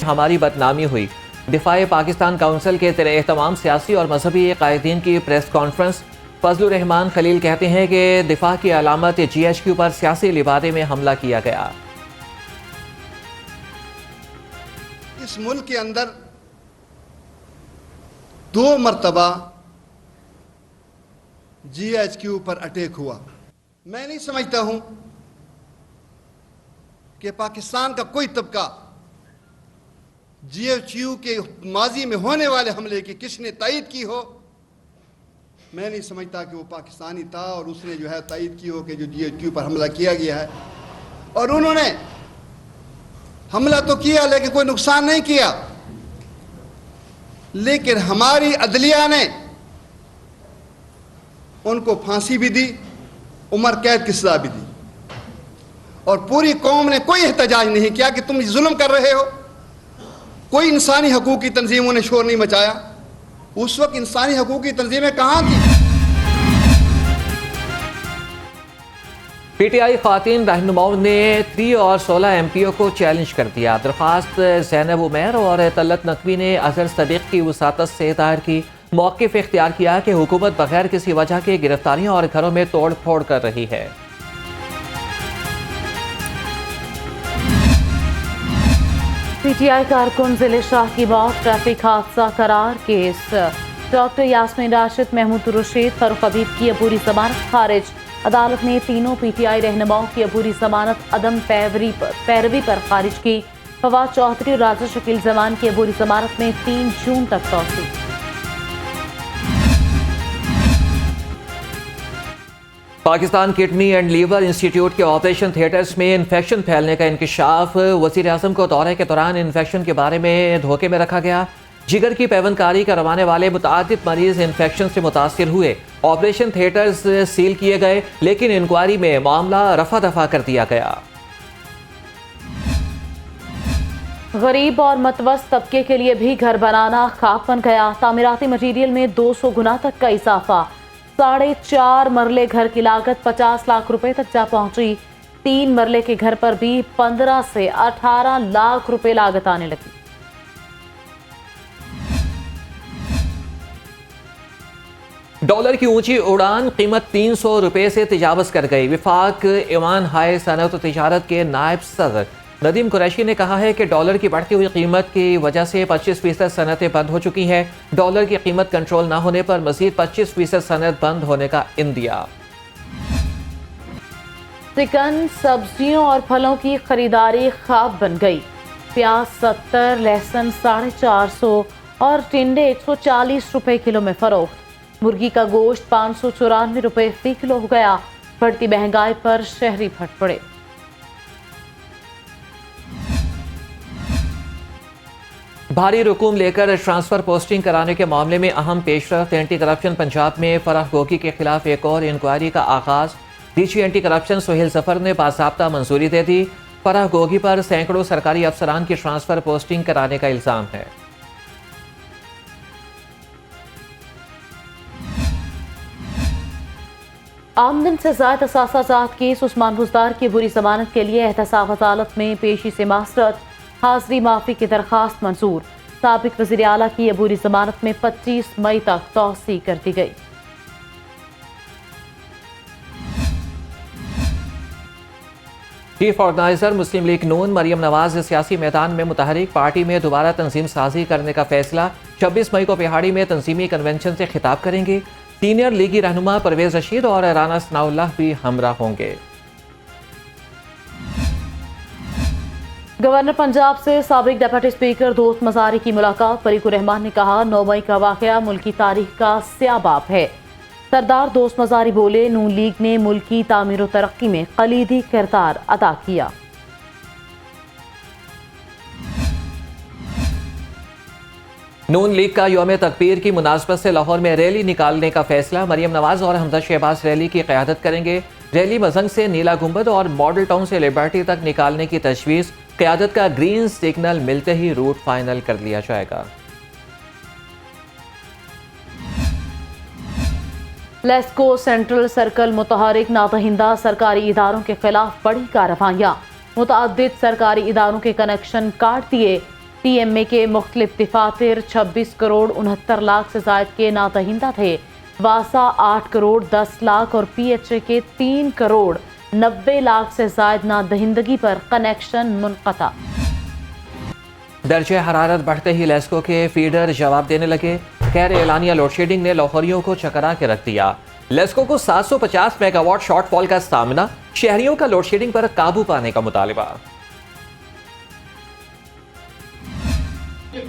ہماری بدنامی ہوئی۔ دفاع پاکستان کونسل کے زیر اہتمام سیاسی اور مذہبی قائدین کی پریس کانفرنس۔ فضل الرحمان خلیل کہتے ہیں کہ دفاع کی علامت GHQ پر سیاسی لبادے میں حملہ کیا گیا۔ اس ملک کے اندر 2 مرتبہ GHQ پر اٹیک ہوا۔ میں نہیں سمجھتا ہوں کہ پاکستان کا کوئی طبقہ GHQ کے ماضی میں ہونے والے حملے کی کس نے تائید کی ہو۔ میں نہیں سمجھتا کہ وہ پاکستانی تھا اور اس نے جو ہے تائید کی ہو کہ جو GHQ پر حملہ کیا گیا ہے، اور انہوں نے حملہ تو کیا لیکن کوئی نقصان نہیں کیا، لیکن ہماری عدلیہ نے ان کو پھانسی بھی دی، عمر قید کی سزا بھی دی، اور پوری قوم نے کوئی احتجاج نہیں کیا کہ تم ظلم کر رہے ہو۔ کوئی انسانی حقوق کی تنظیموں نے شور نہیں مچایا۔ اس وقت انسانی حقوق کی تنظیمیں کہاں تھیں؟ PTI خواتین رہنماؤں نے 3 اور 16 MPO کو چیلنج کر دیا۔ درخواست زینب عمیر اور طلعت نقوی نے اظہر صدیق کی وساطت سے دائر کی۔ موقف اختیار کیا کہ حکومت بغیر کسی وجہ کے گرفتاریاں اور گھروں میں توڑ پھوڑ کر رہی ہے۔ PTI کارکن ضلع شاہ کی موت ٹریفک حادثہ قرار کیس۔ ڈاکٹر یاسمین راشد، محمود رشید، فاروق حبیب کی عبوری ضمانت خارج۔ عدالت نے تینوں PTI رہنماؤں کی عبوری ضمانت عدم پیروی پر خارج کی۔ فواد چودھری اور راجہ شکیل زمان کی عبوری ضمانت میں 3 جون تک توسیع۔ Pakistan kidney and liver institute کے آپریشن تھیٹرز میں انفیکشن پھیلنے کا انکشاف۔ وزیر اعظم کو دورے کے دوران انفیکشن کے بارے میں دھوکے میں رکھا گیا۔ جگر کی پیوند کاری کروانے والے متعدد مریض انفیکشن سے متاثر ہوئے۔ آپریشن تھیٹرز سیل کیے گئے، لیکن انکوائری میں معاملہ رفع دفع کر دیا گیا۔ غریب اور متوسط طبقے کے لیے بھی گھر بنانا خواب بن گیا۔ تعمیراتی مٹیریل میں 200 گنا تک کا اضافہ۔ 4.5 مرلے گھر کی لاگت 50 لاکھ روپے تک جا پہنچی۔ 3 مرلے کے گھر پر بھی 15 سے 18 لاکھ روپے لاگت آنے لگی۔ ڈالر کی اونچی اڑان، قیمت 300 روپے سے تجاوز کر گئی۔ وفاق ایوان ہائے صنعت و تجارت کے نائب صدر ندیم قریشی نے کہا ہے کہ ڈالر کی بڑھتی ہوئی قیمت کی وجہ سے 25% صنعتیں بند ہو چکی ہیں۔ ڈالر کی قیمت کنٹرول نہ ہونے پر مزید 25% صنعت بند ہونے کا اندیا۔ چکن، سبزیوں اور پھلوں کی خریداری خواب بن گئی۔ پیاز 70، لہسن 450 اور ٹنڈے 140 روپے کلو میں فروخت۔ مرغی کا گوشت 594 روپے فی کلو ہو گیا۔ بڑھتی مہنگائی پر شہری پھٹ پڑے۔ بھاری رقوم لے کر ٹرانسفر پوسٹنگ کرانے کے معاملے میں اہم پیش رفت۔ اینٹی کرپشن پنجاب میں فرح گوگی کے خلاف ایک اور انکوائری کا آغاز۔ DG اینٹی کرپشن سہیل ظفر نے باضابطہ منظوری دے دی۔ فرح گوگی پر سینکڑوں سرکاری افسران کی ٹرانسفر پوسٹنگ کرانے کا الزام ہے۔ آمدن سے زائد اثاثہ جات کیس، عثمان بزدار کی بری ضمانت کے لیے احتساب عدالت میں پیشی سے معذرت۔ حاضری معافی کی درخواست منظور۔ سابق وزیر اعلیٰ کی عبوری ضمانت میں 25 مئی تک توسیع کر دی گئی۔ چیف آرگنائزر مسلم لیگ نون مریم نواز سیاسی میدان میں متحرک، پارٹی میں دوبارہ تنظیم سازی کرنے کا فیصلہ۔ 26 مئی کو پہاڑی میں تنظیمی کنونشن سے خطاب کریں گے۔ سینئر لیگی رہنما پرویز رشید اور رانا ثناء اللہ بھی ہمراہ ہوں گے۔ گورنر پنجاب سے سابق ڈپٹی اسپیکر دوست مزاری کی ملاقات۔ فریق الرحمان نے کہا 9 مئی کا واقعہ ملکی تاریخ کا سیاہ باب ہے۔ سردار دوست مزاری بولے نون لیگ نے ملکی تعمیر و ترقی میں کلیدی کردار ادا کیا۔ نون لیگ کا یوم تکبیر کی مناسبت سے لاہور میں ریلی نکالنے کا فیصلہ۔ مریم نواز اور حمزہ شہباز ریلی کی قیادت کریں گے۔ ریلی مزنگ سے نیلا گنبد اور ماڈل ٹاؤن سے لبرٹی تک نکالنے کی تجویز۔ قیادت کا گرین سگنل ملتے ہی روٹ فائنل کر لیا جائے گا۔ لیسکو سینٹرل سرکل متحرک، نادہندہ سرکاری اداروں کے خلاف بڑی کارروائیاں۔ متعدد سرکاری اداروں کے کنیکشن کاٹ دیے۔ TMA के मुख्तलिफ दफातर 26 करोड़ 69 लाख से जायद के नादहिंदा थे। वासा 8 करोड़ 10 लाख और PHA के 3 करोड़ 90 लाख से जायद नादहिंदगी पर कनेक्शन मुनक़ता। दर्जे हरारत बढ़ते ही लेस्को के फीडर जवाब देने लगे। खैर एलानिया लोड शेडिंग ने लाहौरियों को चकरा के रख दिया। लेस्को को 750 मेगावाट शॉर्टफॉल का सामना, शहरियों का लोड शेडिंग पर काबू पाने का मुतालबा।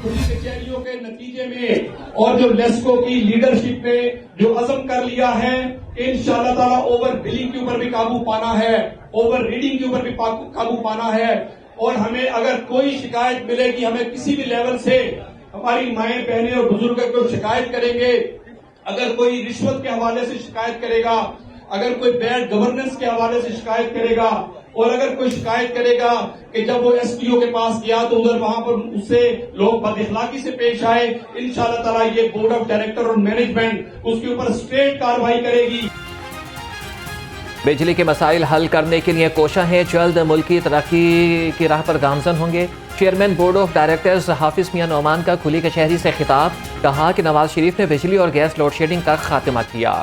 खुली कचहरियों के नतीजे में और जो लेस्को की लीडरशिप ने जो अज़म कर लिया है, इंशाअल्लाह ताला ओवर बिलिंग के ऊपर भी काबू पाना है, ओवर रीडिंग के ऊपर भी काबू पाना है। और हमें अगर कोई शिकायत मिले कि हमें किसी भी लेवल से हमारी माएं बहनें और बुजुर्ग को शिकायत करेंगे, अगर कोई रिश्वत के हवाले से शिकायत करेगा, अगर कोई बैड गवर्नेंस के हवाले से शिकायत करेगा, और अगर कोई शिकायत करेगा कि जब वो SDO के पास गया तो उधर वहां पर उससे लोग बदअखलाकी से पेश आए, इंशाअल्लाह ताला ये बोर्ड ऑफ डायरेक्टर और मैनेजमेंट उसके ऊपर स्ट्रेट कार्रवाई करेगी। बिजली के मसाइल हल करने के लिए कोशा है, जल्द मुल्की तरक्की की राह पर गामजन होंगे। चेयरमैन बोर्ड ऑफ डायरेक्टर्स हाफिज मियां नोमान का खुली कचहरी से खिताब, कहा कि नवाज शरीफ ने बिजली और गैस लोड शेडिंग का खात्मा किया।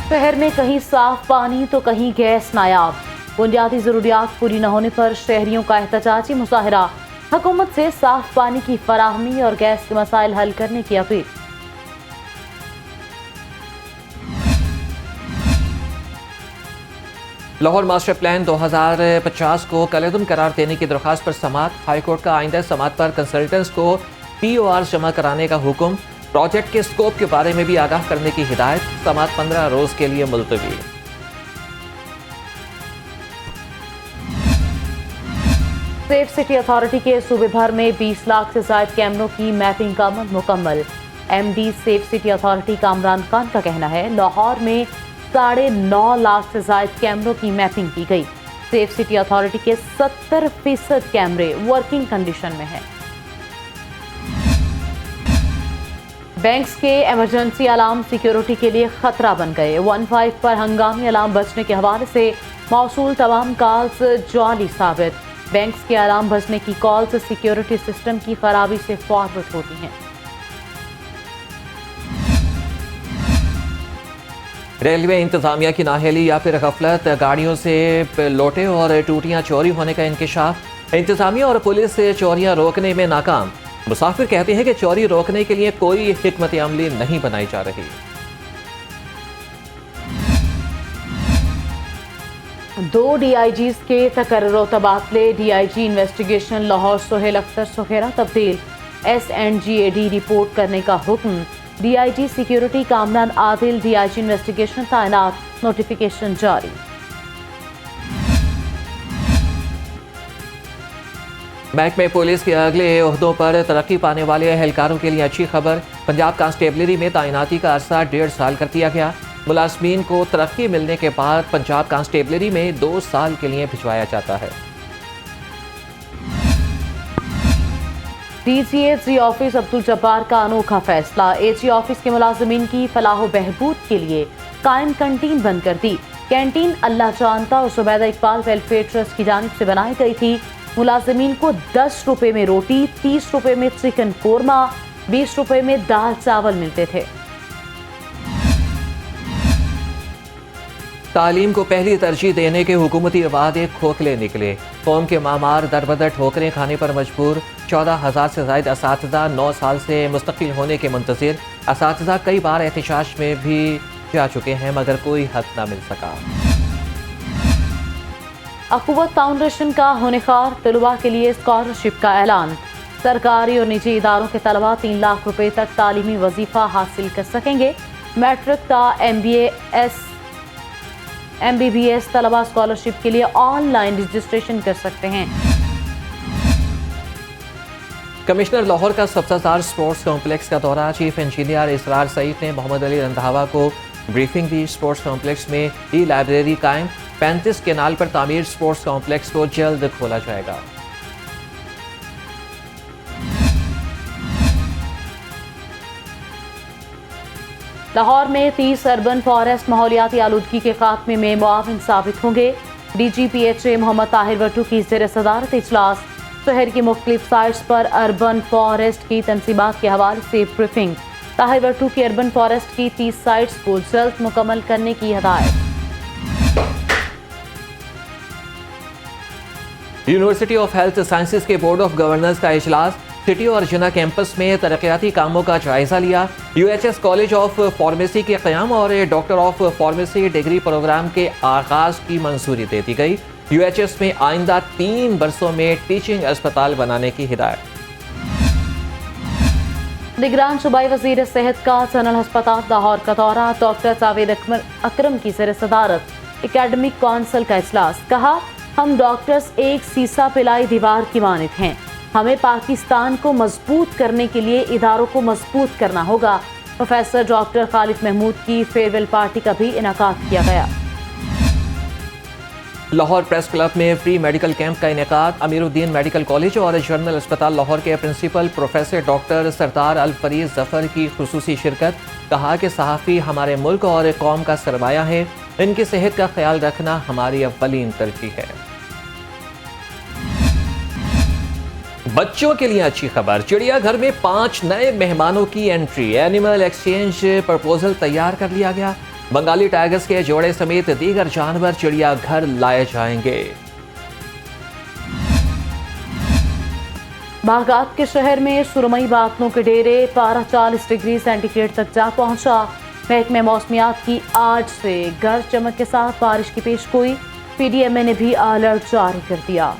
शहर में कहीं साफ पानी तो कहीं गैस नायाब। बुनियादी जरूरियात पूरी न होने पर शहरियों का एहतजाजी मुजाहरा। हुकूमत से साफ पानी की फराहमी और गैस के मसाइल हल करने की अपील। लाहौर मास्टर प्लान 2050 को कलअदम करार देने की दरख्वास्त पर समाअत। हाईकोर्ट का आइंदा समाअत पर कंसल्टेंट्स को POR जमा कराने का हुक्म। प्रोजेक्ट के स्कोप के बारे में भी आगाह करने की हिदायत। समाअत 15 रोज के लिए मुलतवी। सेफ सिटी अथॉरिटी के सूबे भर में 20 लाख से ज्यादा कैमरों की मैपिंग का अमल मुकम्मल। MD safe city authority Kamran Khan का कहना है लाहौर में 9.5 लाख से ज्यादा कैमरों की मैपिंग की गई। सेफ सिटी अथॉरिटी के 70% कैमरे वर्किंग कंडीशन में हैं। बैंक्स के इमरजेंसी अलार्म सिक्योरिटी के लिए खतरा बन गए। 15 पर हंगामी अलार्म बजने के हवाले से मौसूल तमाम कॉल्स जाली साबित। बैंक्स के अलार्म बजने की कॉल्स सिक्योरिटी सिस्टम की खराबी से फॉरवर्ड होती हैं। रेलवे इंतजामिया की नाअहली या फिर गफलत, गाड़ियों से लोटे और टूटियां चोरी होने का इंकशाफ। इंतजामिया और पुलिस से चोरियां रोकने में नाकाम। मुसाफिर कहते हैं कि चोरी रोकने के लिए कोई हिकमत अमली नहीं बनाई जा रही। दो DIGs के तकर्रो तबादले। DIG इन्वेस्टिगेशन लाहौर सोहेल अख्तर सुखेरा तब्दील। SNGAD रिपोर्ट करने का हुक्म। DIG security Kamran Adil DIG investigation तैनात। नोटिफिकेशन जारी। महकमे पुलिस के अगले ओहदों पर तरक्की पाने वाले एहलकारों के लिए अच्छी खबर। पंजाब कांस्टेबलरी में तैनाती का अरसा 1.5 साल कर दिया गया। मुलाजमीन को तरक्की मिलने के बाद पंजाब कांस्टेबलरी में 2 साल के लिए भिजवाया जाता है। DCAG ऑफिस अब्दुल जब्बार का अनोखा फैसला। AG ऑफिस के मुलाजमीन की फलाह बहबूद के लिए कायम कैंटीन बंद कर दी। कैंटीन अल्लाह जानता और जुबैदा इकबाल वेलफेयर ट्रस्ट की जानिब से बनाई गई थी। मुलाजमीन को 10 रुपए में रोटी, 30 रुपए में चिकन कोरमा, 20 रुपए में दाल चावल मिलते थे। तालीम को पहली तरजीह देने के हुकूमती वादे खोखले निकले। कौम के मामार दरबदर ठोकरें खाने पर मजबूर। 14,000 से ज्यादा असातिज़ा 9 साल से मुस्तकिल होने के मुंतज़िर। असातिज़ा कई बार एहतजाज में भी जा चुके हैं मगर कोई हक न मिल सका। अक़ुव्वत फाउंडेशन का होनहार तलबा के लिए स्कॉलरशिप का ऐलान। सरकारी और निजी इदारों के तलबा 3 लाख रुपए तक तालीमी वजीफा हासिल कर सकेंगे। मैट्रिक का MBBS तलबा स्कॉलरशिप के लिए ऑनलाइन रजिस्ट्रेशन कर सकते हैं। कमिश्नर लाहौर का सब्ज़ाजार स्पोर्ट्स कॉम्प्लेक्स का दौरा। चीफ इंजीनियर इसरार सईद ने मोहम्मद अली रंधावा को ब्रीफिंग दी। स्पोर्ट्स कॉम्प्लेक्स में लाइब्रेरी कायम। 35 केनाल पर तामीर स्पोर्ट्स कॉम्प्लेक्स को जल्द खोला जाएगा। लाहौर में 30 अर्बन फॉरेस्ट माहौलियाती आलूदगी के खात्मे में मुआविन साबित होंगे। DGPHA मोहम्मद ताहिर वट्टू की ज़ेर सदारत इजलास। शहर की मुख्तलिफ साइट्स पर अर्बन फॉरेस्ट की तंसीबात के हवाले से ब्रीफिंग। ताहिर 2 की अर्बन फॉरेस्ट की 30 साइट्स को जल्द मुकम्मल करने की हिदायत। यूनिवर्सिटी ऑफ हेल्थ साइंसेज के बोर्ड ऑफ गवर्नर्स का इजलास सिटी और जिना कैंपस में तरक्याती कामों का जायजा लिया। UHS कॉलेज ऑफ फार्मेसी के क़याम और doctor of pharmacy degree program के आगाज की मंजूरी दे दी गई। UHS में आइंदा 3 बरसों में टीचिंग अस्पताल बनाने की हिदायत। निगरान सूबाई वज़ीर सेहत का जनरल हस्पताल लाहौर का दौरा। डॉक्टर जावेद अकरम की ज़ेर सदारत एकेडमिक कौंसिल का इजलास। कहा, हम डॉक्टर्स एक सीसा पिलाई दीवार की मानित हैं। हमें पाकिस्तान को मजबूत करने के लिए इदारों को मजबूत करना होगा। प्रोफेसर डॉक्टर खालिद महमूद की फेयरवेल पार्टी का भी इनेकाद किया गया। लाहौर प्रेस क्लब में फ्री मेडिकल कैंप का इनेकाद। अमीरुद्दीन मेडिकल कॉलेज और जनरल अस्पताल लाहौर के प्रिंसिपल प्रोफेसर डॉक्टर सरदार अल फरीज जफर की खुसूसी शिरकत। कहा कि सहाफ़ी हमारे मुल्क और कौम का सरमाया है, इनकी सेहत का ख्याल रखना हमारी अव्वलीन तरजीह है। बच्चों के लिए अच्छी खबर, चिड़ियाघर में 5 नए मेहमानों की एंट्री। एनिमल एक्सचेंज प्रपोजल तैयार कर लिया गया। बंगाली टाइगर्स के जोड़े समेत दीगर जानवर चिड़ियाघर लाए जाएंगे। बागदाद के शहर में सुरमई बादलों के डेरे, पारा 40 डिग्री सेंटीग्रेड तक जा पहुंचा। महकमे मौसमियात की आज से गरज चमक के साथ बारिश की पेशगोई। PDMA ने भी अलर्ट जारी कर दिया।